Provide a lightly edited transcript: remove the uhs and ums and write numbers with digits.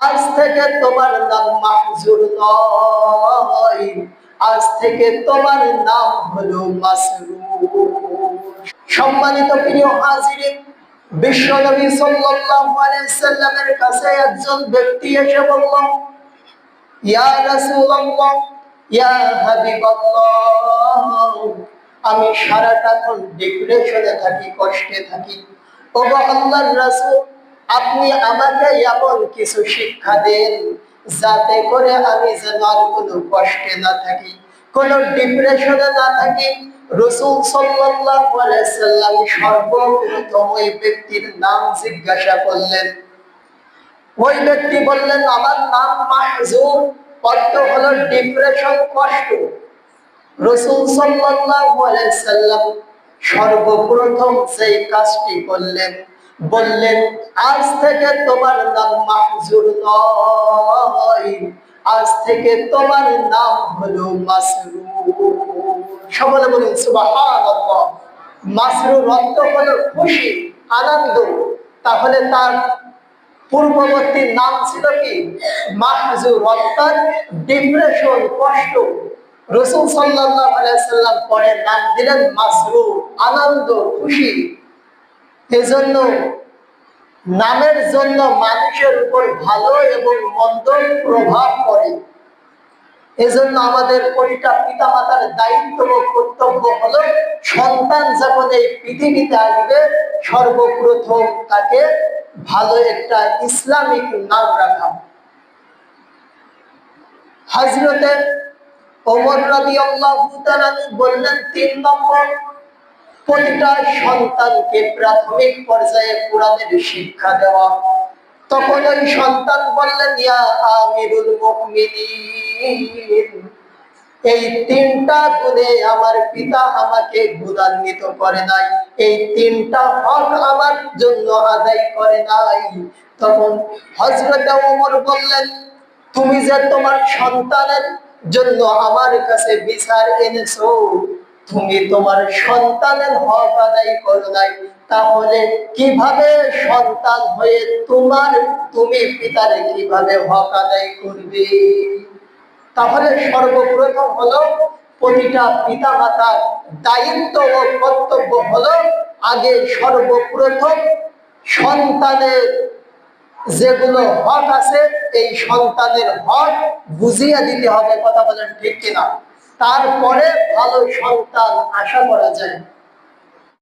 আজ থেকে তোমার নাম মাহজুর নয়, আজ থেকে তোমার নাম হলো মাসরুর। সম্মানিত প্রিয় হাজিরিন, বিশ্ব নবী সাল্লাল্লাহু আলাইহি সাল্লামের কাছে একজন ব্যক্তি এসে বলল, ইয়া রাসূলুল্লাহ, ইয়া হাবিবাল্লাহ, আমি সারাটাক্ষণ ডিপ্রেশনে থাকি, কষ্টে থাকি। ওগো আল্লাহর রাসূল, আপনি আমাকে এমন কিছু শিক্ষা দেন যাতে করে আমি যেন আর কোনো কষ্টে না থাকি, কোনো ডিপ্রেশনে না থাকি। রাসূল সাল্লাল্লাহু আলাইহি সাল্লাম সর্বপ্রথম ওই ব্যক্তির নাম জিজ্ঞাসা করলেন। ওই ব্যক্তি বললেন, আমার নাম মাহজুর, অর্থ হলো ডিপ্রেশন, কষ্ট। রাসূল সাল্লাল্লাহু আলাইহি সাল্লাম সর্বপ্রথম সেই কাজটি করলেন, বললেন, আজ থেকে তোমার নাম মাহজুর নয়, আজ থেকে তোমার নাম হলো মাসরুর। সকলে বলুন সুবহানাল্লাহ। মাসরুর অর্থ হলো খুশি, আনন্দ। তাহলে তার পূর্ববর্তী নাম ছিল কি? মাহজুর, অর্থাৎ ডিপ্রেশন, কষ্ট। রাসূল সাল্লাল্লাহু আলাইহি সাল্লাম পরে নাম দিলেন মাসরুর, আনন্দ, খুশি। এজন্য নামের জন্য মানুষের উপর ভালো এবং মন্দ প্রভাব পড়ে। এজন্য আমাদের প্রতিটা পিতা মাতার দায়িত্ব ও কর্তব্য হলো, সন্তান যখন এই পৃথিবীতে আসবে সর্বপ্রথম তাকে ভালো একটা ইসলামিক নাম রাখা। হযরতে ওমর রাদিয়াল্লাহু তাআলা বললেন, ৩ নম্বর, প্রতিটা সন্তানকে প্রাথমিক পর্যায়ে কোরআনের শিক্ষা দেওয়া। তখন ওই সন্তান বললেন, ইয়া আমিরুল মুমিনিন, এই ৩টা গুণে আমার পিতা আমাকে গুণান্বিত করে নাই, এই ৩টা হক আমার জন্য আদায় করে নাই। তখন হযরত ওমর বললেন, তুমি যে তোমার সন্তানের জন্য আমার কাছে বিচার এনেছো, তুমি তোমার সন্তানের হক আদায় করো নাই, তাহলে কিভাবে সন্তান হয়ে তুমি পিতার কিভাবে হক আদায় করবে? তাহলে সর্বপ্রথম হলো, প্রতিটা পিতা মাতার দায়িত্ব ও কর্তব্য হলো, আগে সর্বপ্রথম সন্তানের যেগুলো হক আছে এই সন্তানের হক বুঝিয়ে দিতে হবে। কথা বলেন ঠিক কিনা? তারপরে ভালো সন্তান আশা করা যায়।